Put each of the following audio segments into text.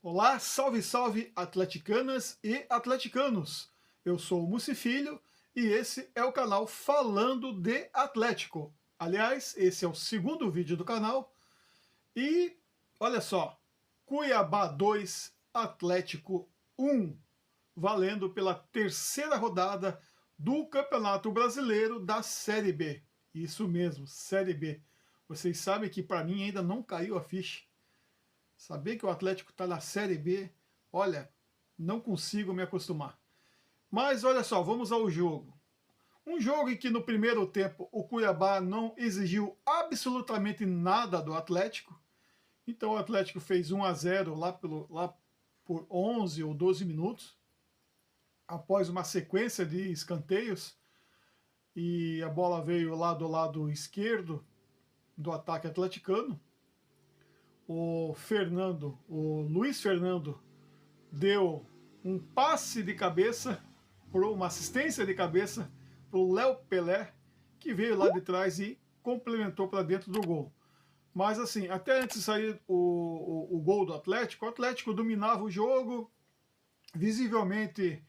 Olá, salve, salve, atleticanas e atleticanos. Eu sou o Mussi Filho e esse é o canal Falando de Atlético. Aliás, esse é o segundo vídeo do canal e olha só, Cuiabá 2, Atlético 1, valendo pela terceira rodada do Campeonato Brasileiro da Série B. Isso mesmo, Série B. Vocês sabem que para mim ainda não caiu a ficha. Saber que o Atlético está na Série B, olha, não consigo me acostumar. Mas olha só, vamos ao jogo. Um jogo em que no primeiro tempo o Cuiabá não exigiu absolutamente nada do Atlético. Então o Atlético fez 1-0 lá por 11 ou 12 minutos, após uma sequência de escanteios. E a bola veio lá do lado esquerdo do ataque atleticano. O Luiz Fernando, deu um passe de cabeça, uma assistência de cabeça para o Léo Pelé, que veio lá de trás e complementou para dentro do gol. Mas assim, até antes de sair o gol do Atlético, o Atlético dominava o jogo, visivelmente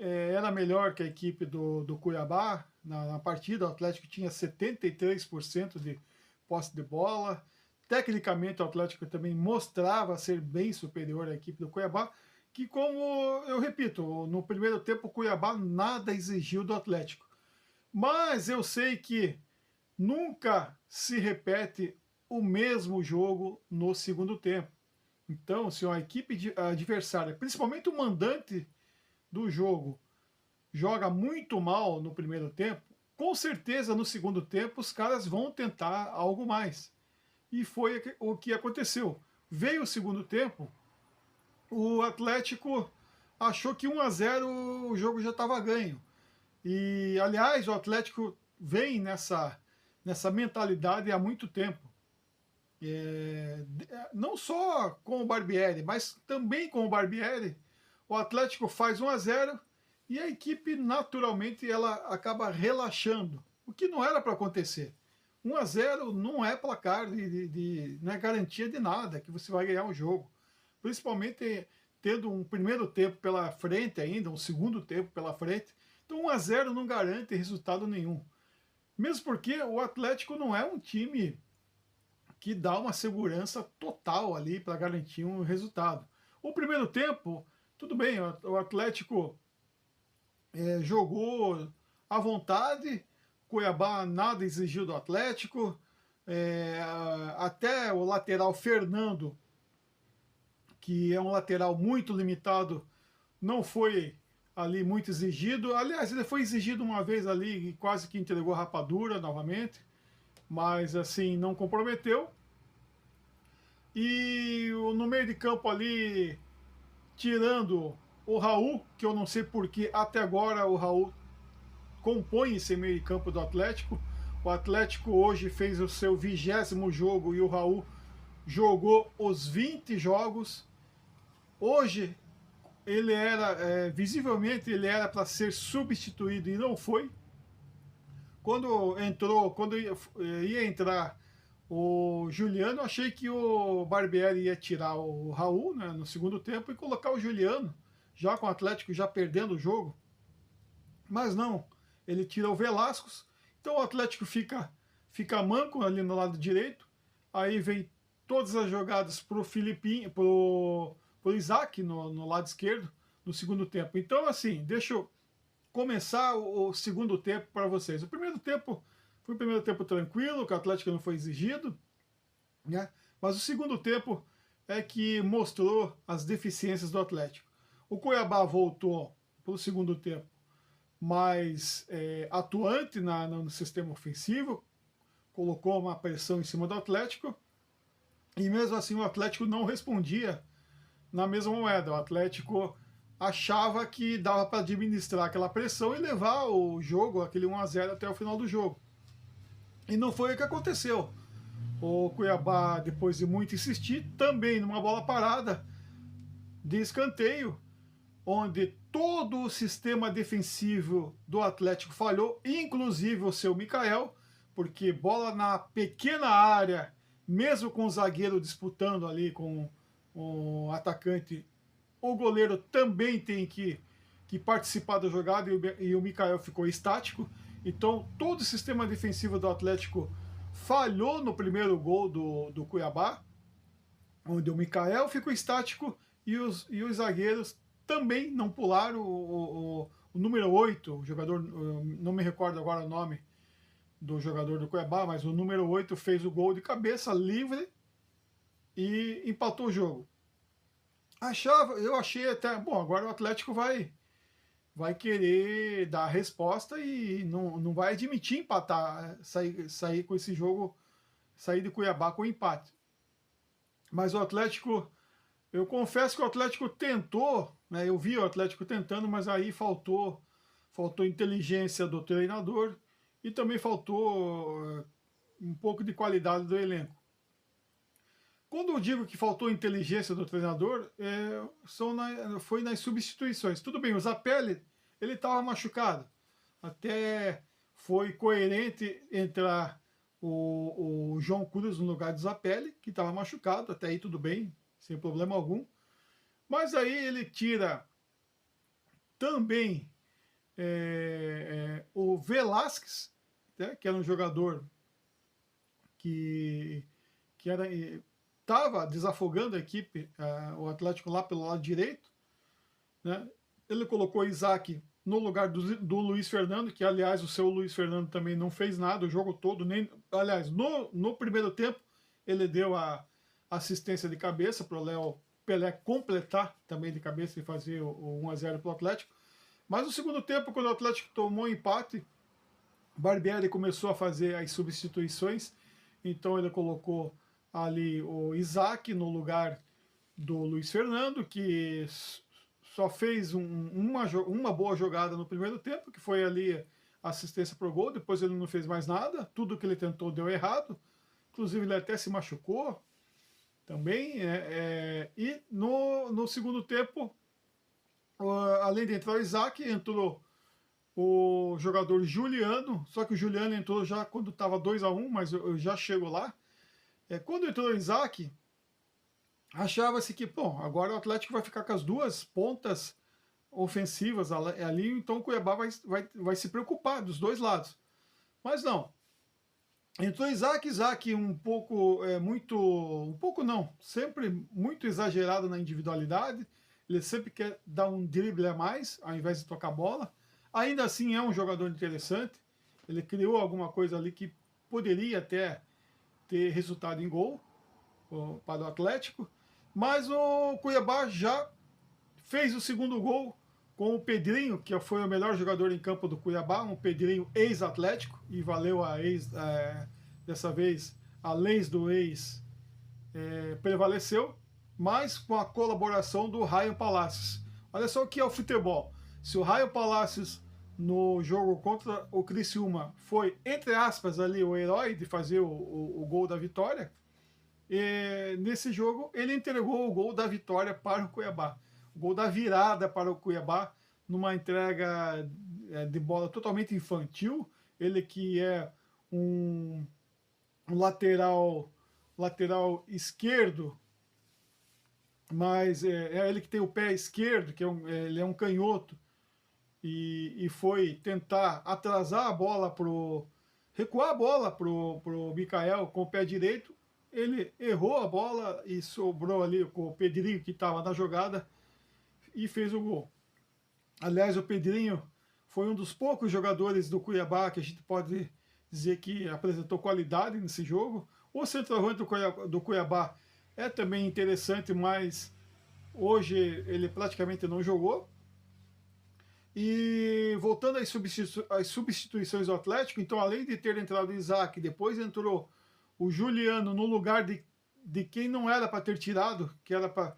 era melhor que a equipe do Cuiabá na partida. O Atlético tinha 73% de posse de bola. Tecnicamente, o Atlético também mostrava ser bem superior à equipe do Cuiabá, que, como eu repito, no primeiro tempo o Cuiabá nada exigiu do Atlético. Mas eu sei que nunca se repete o mesmo jogo no segundo tempo. Então, se uma equipe adversária, principalmente o mandante do jogo, joga muito mal no primeiro tempo, com certeza no segundo tempo os caras vão tentar algo mais. E foi o que aconteceu. Veio o segundo tempo, o Atlético achou que 1-0 o jogo já estava ganho. E, aliás, o Atlético vem nessa mentalidade há muito tempo. Não só com o Barbieri, mas também com o Barbieri, o Atlético faz 1-0 e a equipe naturalmente ela acaba relaxando, o que não era para acontecer. 1-0 não é placar, não é garantia de nada que você vai ganhar um jogo. Principalmente tendo um primeiro tempo pela frente ainda, um segundo tempo pela frente. Então 1-0 não garante resultado nenhum. Mesmo porque o Atlético não é um time que dá uma segurança total ali para garantir um resultado. O primeiro tempo, tudo bem, o Atlético jogou à vontade, Cuiabá nada exigiu do Atlético, até o lateral Fernando, que é um lateral muito limitado, não foi ali muito exigido. Aliás, ele foi exigido uma vez ali e quase que entregou a rapadura novamente, mas assim, não comprometeu. E no meio de campo ali, tirando o Raul, que eu não sei porque até agora o Raul compõe esse meio de campo do Atlético. O Atlético hoje fez o seu 20º jogo e o Raul jogou os 20 jogos. Hoje ele era, visivelmente ele era para ser substituído e não foi. Quando ia entrar o Juliano, achei que o Barbieri ia tirar o Raul, né, no segundo tempo e colocar o Juliano, já com o Atlético já perdendo o jogo. Mas não, ele tira o Velasquez, então o Atlético fica manco ali no lado direito, aí vem todas as jogadas para o Filipinho, pro Isaac no lado esquerdo, no segundo tempo. Então assim, deixa eu começar o segundo tempo para vocês. O primeiro tempo foi um primeiro tempo tranquilo, que o Atlético não foi exigido, né? Mas o segundo tempo é que mostrou as deficiências do Atlético. O Cuiabá voltou para o segundo tempo mais atuante no sistema ofensivo, colocou uma pressão em cima do Atlético, e mesmo assim o Atlético não respondia na mesma moeda. O Atlético achava que dava para administrar aquela pressão e levar o jogo, aquele 1-0 até o final do jogo. E não foi o que aconteceu. O Cuiabá, depois de muito insistir, também numa bola parada de escanteio, onde todo o sistema defensivo do Atlético falhou, inclusive o seu Mikael, porque bola na pequena área, mesmo com o zagueiro disputando ali com o atacante, o goleiro também tem que participar da jogada e o Mikael ficou estático. Então todo o sistema defensivo do Atlético falhou no primeiro gol do Cuiabá, onde o Mikael ficou estático e os zagueiros também não pularam. O número 8, o jogador, não me recordo agora o nome do jogador do Cuiabá, mas o número 8 fez o gol de cabeça livre e empatou o jogo. Eu achei até, bom, agora o Atlético vai querer dar a resposta e não vai admitir empatar, sair com esse jogo, sair de Cuiabá com empate. Mas o Atlético, eu confesso que o Atlético tentou, né, eu vi o Atlético tentando, mas aí faltou inteligência do treinador e também faltou um pouco de qualidade do elenco. Quando eu digo que faltou inteligência do treinador, foi nas substituições. Tudo bem, o Zapelli, ele estava machucado. Até foi coerente entrar o João Cruz no lugar do Zapelli, que estava machucado. Até aí tudo bem, sem problema algum. Mas aí ele tira também o Velasquez, né, que era um jogador que estava desafogando a equipe, o Atlético lá pelo lado direito, né? Ele colocou Isaac no lugar do Luiz Fernando, que aliás o seu Luiz Fernando também não fez nada o jogo todo, aliás, no primeiro tempo ele deu a assistência de cabeça para o Léo Pelé completar também de cabeça e fazer o 1-0 para o Atlético. Mas no segundo tempo, quando o Atlético tomou um empate, Barbieri começou a fazer as substituições, então ele colocou ali o Isaac no lugar do Luiz Fernando, que só fez uma boa jogada no primeiro tempo, que foi ali a assistência para o gol, depois ele não fez mais nada, tudo que ele tentou deu errado, inclusive ele até se machucou também, e no segundo tempo, além de entrar o Isaac, entrou o jogador Juliano, só que o Juliano entrou já quando estava 2-1, mas eu já chego lá. Quando entrou o Isaac, achava-se que, bom, agora o Atlético vai ficar com as duas pontas ofensivas ali, então o Cuiabá vai se preocupar dos dois lados. Mas não. Entrou Isaac um pouco, um pouco não, sempre muito exagerado na individualidade, ele sempre quer dar um drible a mais, ao invés de tocar bola. Ainda assim é um jogador interessante, ele criou alguma coisa ali que poderia até ter resultado em gol para o Atlético, mas o Cuiabá já fez o segundo gol com o Pedrinho, que foi o melhor jogador em campo do Cuiabá, um Pedrinho ex-Atlético, e valeu dessa vez a leis do ex prevaleceu, mas com a colaboração do Raio Palacios. Olha só o que é o futebol. Se o Raio Palacios no jogo contra o Criciúma foi, entre aspas, ali o herói de fazer o gol da vitória, nesse jogo ele entregou o gol da vitória para o Cuiabá, o gol da virada para o Cuiabá, numa entrega de bola totalmente infantil. Ele que é um lateral esquerdo, mas é ele que tem o pé esquerdo, que ele é um canhoto, e foi tentar atrasar a bola recuar a bola pro Mikael com o pé direito. Ele errou a bola e sobrou ali com o Pedrinho, que estava na jogada, e fez o gol. Aliás, o Pedrinho foi um dos poucos jogadores do Cuiabá que a gente pode dizer que apresentou qualidade nesse jogo. O centroavante do Cuiabá é também interessante, mas hoje ele praticamente não jogou. E voltando às substituições do Atlético, então além de ter entrado o Isaac, depois entrou o Juliano no lugar de quem não era para ter tirado, que era para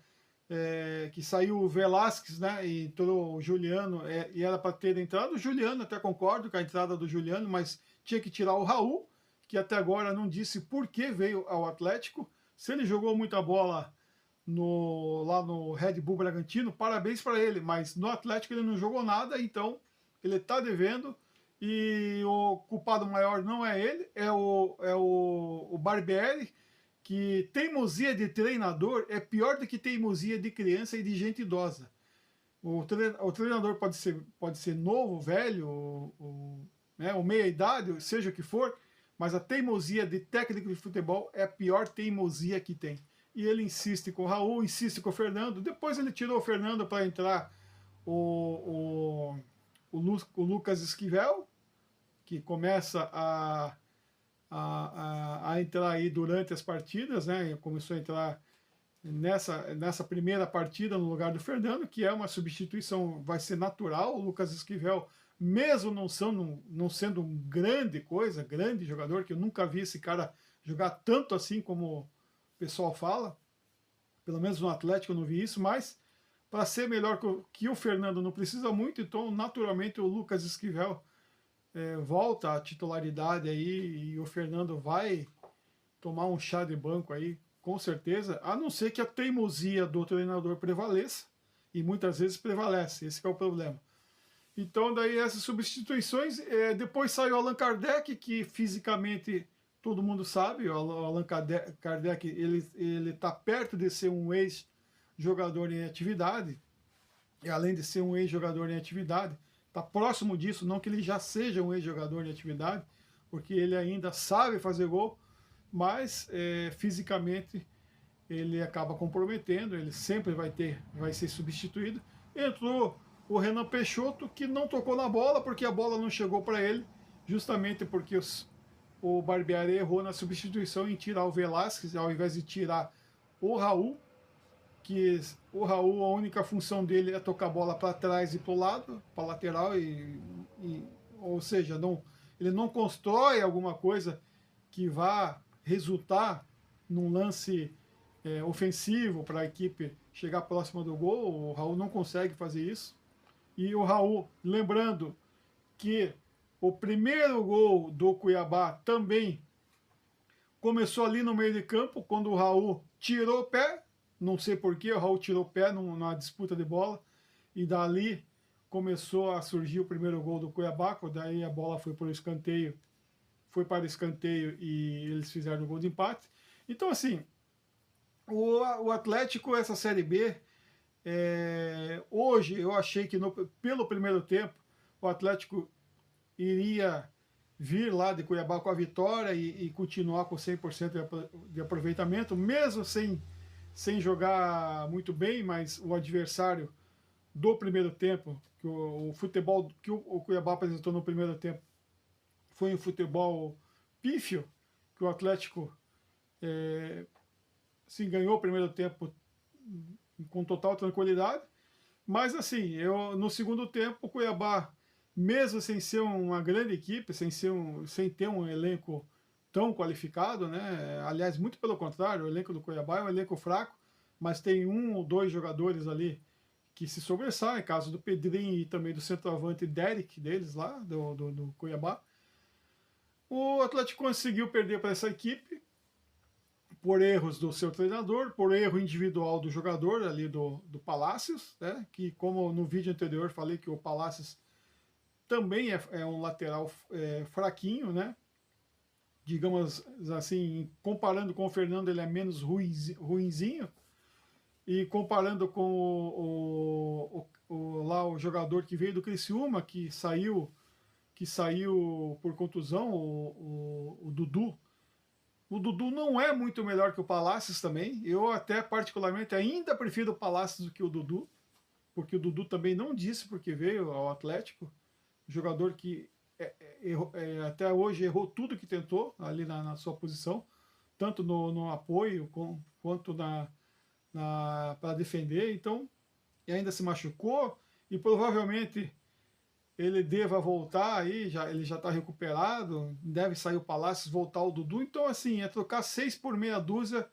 que saiu o Velasquez, né? E entrou o Juliano, e era para ter entrado o Juliano, até concordo com a entrada do Juliano, mas tinha que tirar o Raul, que até agora não disse por que veio ao Atlético. Se ele jogou muita bola lá no Red Bull Bragantino, parabéns para ele, mas no Atlético ele não jogou nada, então ele está devendo, e o culpado maior não é ele, é o Barbieri, que teimosia de treinador é pior do que teimosia de criança e de gente idosa. O treinador pode ser novo, velho, ou meia-idade, seja o que for, mas a teimosia de técnico de futebol é a pior teimosia que tem. E ele insiste com o Raul, insiste com o Fernando. Depois ele tirou o Fernando para entrar o Lucas Esquivel, que começa a entrar aí durante as partidas, né? Começou a entrar nessa primeira partida no lugar do Fernando, que é uma substituição, vai ser natural. O Lucas Esquivel, mesmo não sendo um grande jogador, que eu nunca vi esse cara jogar tanto assim como o pessoal fala, pelo menos no Atlético eu não vi isso, mas para ser melhor que o Fernando não precisa muito, então naturalmente o Lucas Esquivel volta à titularidade aí, e o Fernando vai tomar um chá de banco aí, com certeza, a não ser que a teimosia do treinador prevaleça, e muitas vezes prevalece, esse é o problema. Então daí essas substituições, depois sai o Allan Kardec, que fisicamente todo mundo sabe, o Allan Kardec ele está perto de ser um ex-jogador em atividade, e além de ser um ex-jogador em atividade, está próximo disso, não que ele já seja um ex-jogador em atividade, porque ele ainda sabe fazer gol, mas fisicamente ele acaba comprometendo, ele sempre vai ser substituído. Entrou o Renan Peixoto, que não tocou na bola, porque a bola não chegou para ele, justamente porque o Barbieri errou na substituição em tirar o Velasquez, ao invés de tirar o Raul, que o Raul, a única função dele é tocar a bola para trás e para o lado, para a lateral, ou seja, ele não constrói alguma coisa que vá resultar num lance ofensivo para a equipe chegar próxima do gol. O Raul não consegue fazer isso. E o Raul, lembrando que o primeiro gol do Cuiabá também começou ali no meio de campo, quando o Raul tirou o pé, não sei porquê, o Raul tirou o pé na disputa de bola, e dali começou a surgir o primeiro gol do Cuiabá, daí a bola foi para o escanteio e eles fizeram o gol de empate. Então assim, o Atlético, essa Série B, hoje eu achei que pelo primeiro tempo o Atlético iria vir lá de Cuiabá com a vitória e continuar com 100% de aproveitamento, mesmo sem jogar muito bem, mas o adversário do primeiro tempo, que o futebol que o Cuiabá apresentou no primeiro tempo foi um futebol pífio, que o Atlético ganhou o primeiro tempo com total tranquilidade, mas assim, no segundo tempo o Cuiabá, mesmo sem ser uma grande equipe, sem ter um elenco tão qualificado, né? Aliás, muito pelo contrário, o elenco do Cuiabá é um elenco fraco, mas tem um ou dois jogadores ali que se sobressaem, caso do Pedrinho e também do centroavante Derek deles lá, do Cuiabá. O Atlético conseguiu perder para essa equipe por erros do seu treinador, por erro individual do jogador ali do Palácios, né? Que, como no vídeo anterior falei, que o Palácios também é um lateral fraquinho, né? Digamos assim, comparando com o Fernando, ele é menos ruinzinho, e comparando com o jogador que veio do Criciúma, que saiu por contusão, o Dudu. O Dudu não é muito melhor que o Palácios também. Eu até particularmente ainda prefiro o Palácios do que o Dudu, porque o Dudu também não disse porque veio ao Atlético. Jogador que até hoje errou tudo que tentou ali na sua posição, tanto no apoio quanto para defender. Então, e ainda se machucou, e provavelmente ele deva voltar aí, ele já está recuperado, deve sair o Palácios, voltar o Dudu. Então, assim, trocar 6 por meia dúzia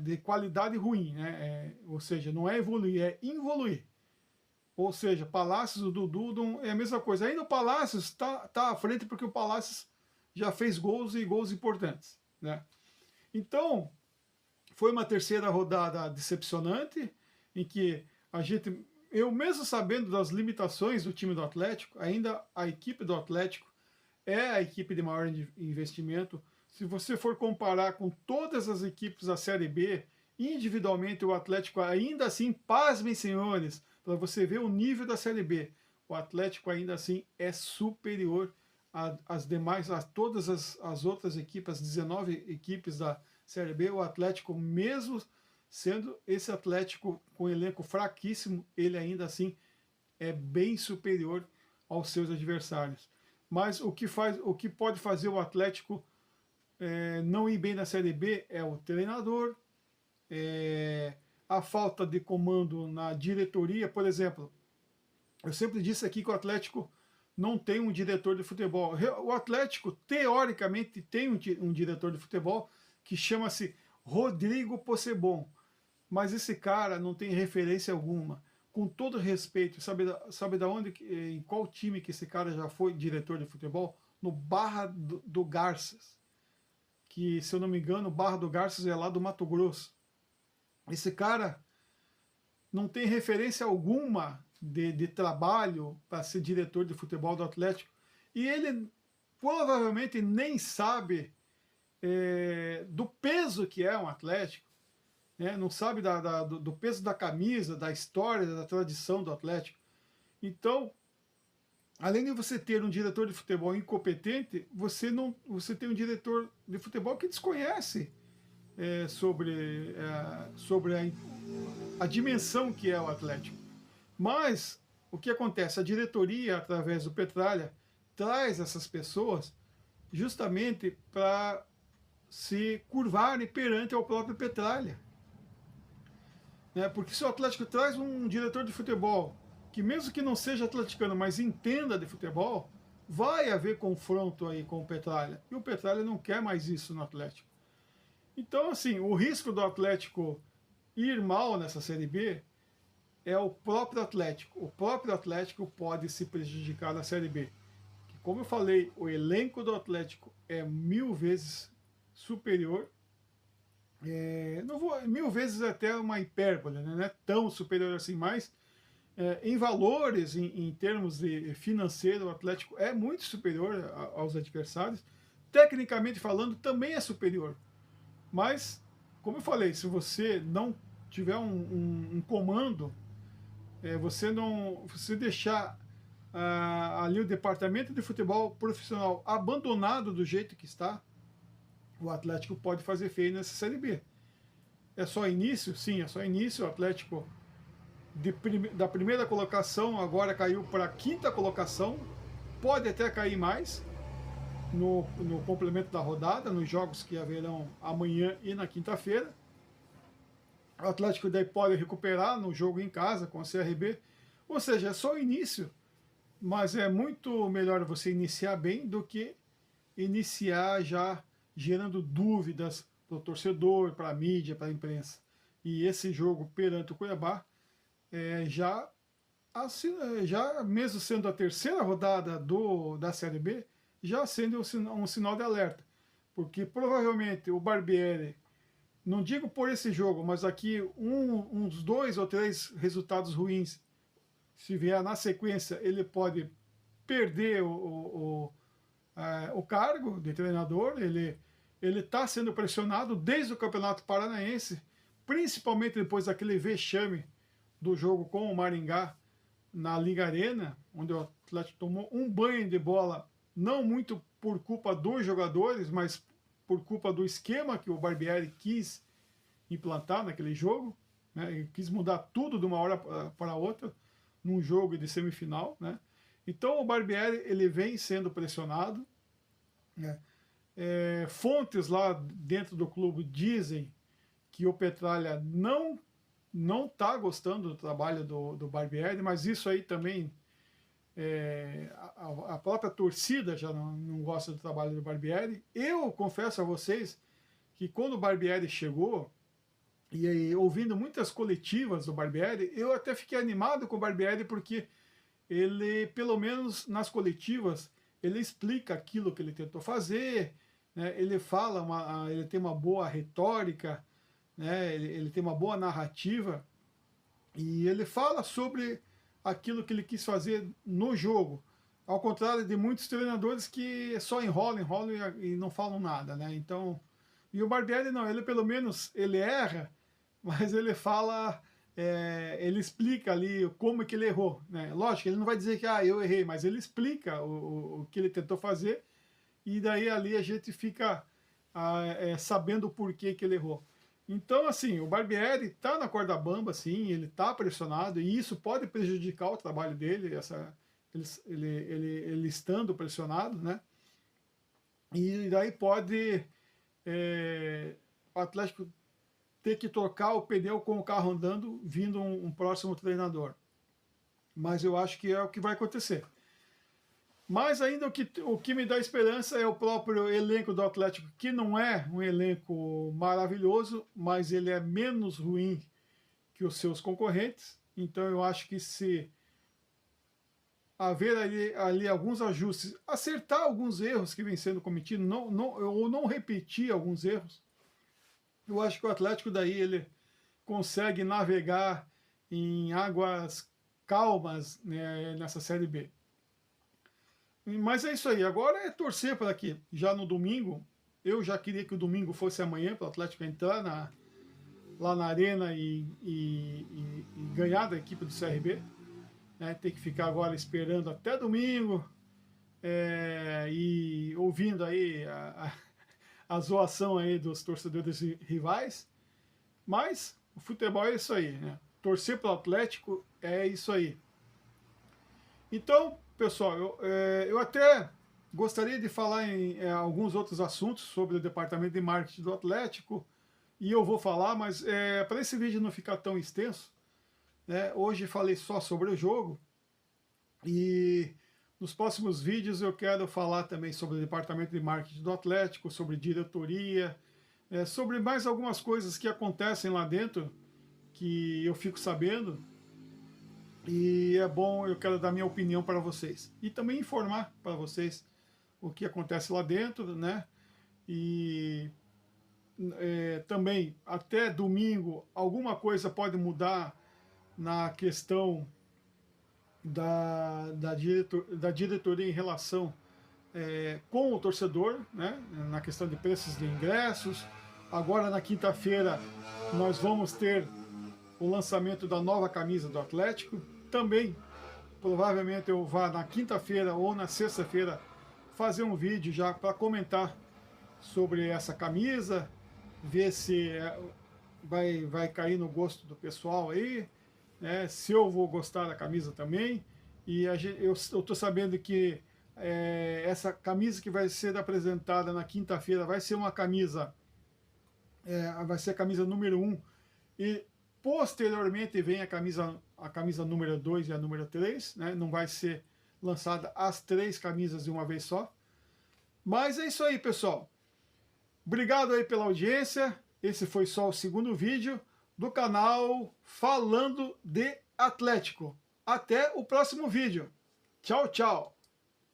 de qualidade ruim, né? Ou seja, não é evoluir, é involuir. Ou seja, Palácios, o Dudu é a mesma coisa. Ainda o Palácios está à frente porque o Palácios já fez gols, e gols importantes, né? Então, foi uma terceira rodada decepcionante, em que eu mesmo sabendo das limitações do time do Atlético, ainda a equipe do Atlético é a equipe de maior investimento. Se você for comparar com todas as equipes da Série B, individualmente o Atlético ainda assim, pasmem senhores, para você ver o nível da Série B, o Atlético ainda assim é superior às demais, a todas as outras equipes, as 19 equipes da Série B, o Atlético, mesmo sendo esse Atlético com elenco fraquíssimo, ele ainda assim é bem superior aos seus adversários. Mas o que pode fazer o Atlético não ir bem na Série B é o treinador, a falta de comando na diretoria. Por exemplo, eu sempre disse aqui que o Atlético não tem um diretor de futebol. O Atlético, teoricamente, tem um diretor de futebol que chama-se Rodrigo Possebon, mas esse cara não tem referência alguma. Com todo respeito, sabe da onde, em qual time que esse cara já foi diretor de futebol? No Barra do Garças, que, se eu não me engano, Barra do Garças é lá do Mato Grosso. Esse cara não tem referência alguma de trabalho para ser diretor de futebol do Atlético, e ele provavelmente nem sabe do peso que é um Atlético, não sabe do peso da camisa, da história, da tradição do Atlético. Então, além de você ter um diretor de futebol incompetente, você tem um diretor de futebol que desconhece sobre a dimensão que é o Atlético. Mas o que acontece? A diretoria, através do Petralha, traz essas pessoas justamente para se curvarem perante ao próprio Petralha. Porque se o Atlético traz um diretor de futebol que, mesmo que não seja atleticano, mas entenda de futebol, vai haver confronto aí com o Petralha. E o Petralha não quer mais isso no Atlético. Então, assim, o risco do Atlético ir mal nessa Série B é o próprio Atlético. O próprio Atlético pode se prejudicar na Série B. Que, como eu falei, o elenco do Atlético é 1000 vezes superior. Não vou, 1000 vezes é até uma hipérbole, né? Não é tão superior assim, mas em valores, em termos de financeiro, o Atlético é muito superior aos adversários. Tecnicamente falando, também é superior. Mas, como eu falei, se você não tiver um comando, você deixar ali o departamento de futebol profissional abandonado do jeito que está, o Atlético pode fazer feio nessa Série B. É só início? Sim, é só início. O Atlético da primeira colocação agora caiu para a quinta colocação, pode até cair mais no complemento da rodada, nos jogos que haverão amanhã e na quinta-feira. O Atlético daí pode recuperar no jogo em casa com a CRB, ou seja, é só o início, mas é muito melhor você iniciar bem do que iniciar já gerando dúvidas para o torcedor, para a mídia, para a imprensa. E esse jogo perante o Cuiabá, já mesmo sendo a terceira rodada da Série B, já acende um sinal de alerta, porque provavelmente o Barbieri, não digo por esse jogo, mas aqui uns 2 ou 3 resultados ruins, se vier na sequência, ele pode perder o cargo de treinador. Ele está sendo pressionado desde o Campeonato Paranaense, principalmente depois daquele vexame do jogo com o Maringá na Liga Arena, onde o Atlético tomou um banho de bola, não muito por culpa dos jogadores, mas por culpa do esquema que o Barbieri quis implantar naquele jogo, né? Ele quis mudar tudo de uma hora para outra num jogo de semifinal, né? Então o Barbieri ele vem sendo pressionado, né? Fontes lá dentro do clube dizem que o Petralha não está gostando do trabalho do Barbieri, mas isso aí também a própria torcida já não gosta do trabalho do Barbieri. Eu confesso a vocês que quando o Barbieri chegou, e aí, ouvindo muitas coletivas do Barbieri, eu até fiquei animado com o Barbieri, porque ele, pelo menos nas coletivas, ele explica aquilo que ele tentou fazer, né? Ele fala, ele tem uma boa retórica, né? Ele tem uma boa narrativa, e ele fala sobre aquilo que ele quis fazer no jogo. Ao contrário de muitos treinadores que só enrolam e não falam nada, né? Então, e o Barbieri não, ele pelo menos ele erra, mas ele fala, ele explica ali como é que ele errou, né? Lógico, ele não vai dizer que eu errei, mas ele explica o que ele tentou fazer e daí ali a gente fica sabendo o porquê que ele errou. Então, assim, o Barbieri está na corda bamba, sim, ele está pressionado e isso pode prejudicar o trabalho dele, ele estando pressionado, né? E daí pode o Atlético ter que trocar o pneu com o carro andando, vindo um próximo treinador. Mas eu acho que é o que vai acontecer. Mas ainda o que me dá esperança é o próprio elenco do Atlético, que não é um elenco maravilhoso, mas ele é menos ruim que os seus concorrentes. Então eu acho que se haver ali alguns ajustes, acertar alguns erros que vêm sendo cometidos, ou não repetir alguns erros, eu acho que o Atlético daí ele consegue navegar em águas calmas, né, nessa Série B. Mas é isso aí, agora é torcer para que já no domingo, eu já queria que o domingo fosse amanhã para o Atlético entrar lá na arena e ganhar da equipe do CRB. Né, tem que ficar agora esperando até domingo e ouvindo aí a zoação aí dos torcedores rivais, mas o futebol é isso aí, né? Torcer para o Atlético é isso aí. Então, pessoal, eu até gostaria de falar em alguns outros assuntos sobre o departamento de marketing do Atlético, e eu vou falar, mas para esse vídeo não ficar tão extenso, né, hoje falei só sobre o jogo, e nos próximos vídeos eu quero falar também sobre o departamento de marketing do Atlético, sobre diretoria, sobre mais algumas coisas que acontecem lá dentro, que eu fico sabendo, e é bom, eu quero dar minha opinião para vocês. E também informar para vocês o que acontece lá dentro, né? E também, até domingo, alguma coisa pode mudar na questão da diretoria em relação com o torcedor, né? Na questão de preços de ingressos. Agora, na quinta-feira, nós vamos ter o lançamento da nova camisa do Atlético. Também, provavelmente eu vá na quinta-feira ou na sexta-feira fazer um vídeo já para comentar sobre essa camisa, ver se vai cair no gosto do pessoal aí, né, se eu vou gostar da camisa também. E eu estou sabendo que essa camisa que vai ser apresentada na quinta-feira vai ser uma camisa, vai ser a camisa número 1, e posteriormente vem a camisa número 2 e a número 3, né? Não vai ser lançada as 3 camisas de uma vez só. Mas é isso aí, pessoal. Obrigado aí pela audiência. Esse foi só o segundo vídeo do canal Falando de Atlético. Até o próximo vídeo. Tchau, tchau.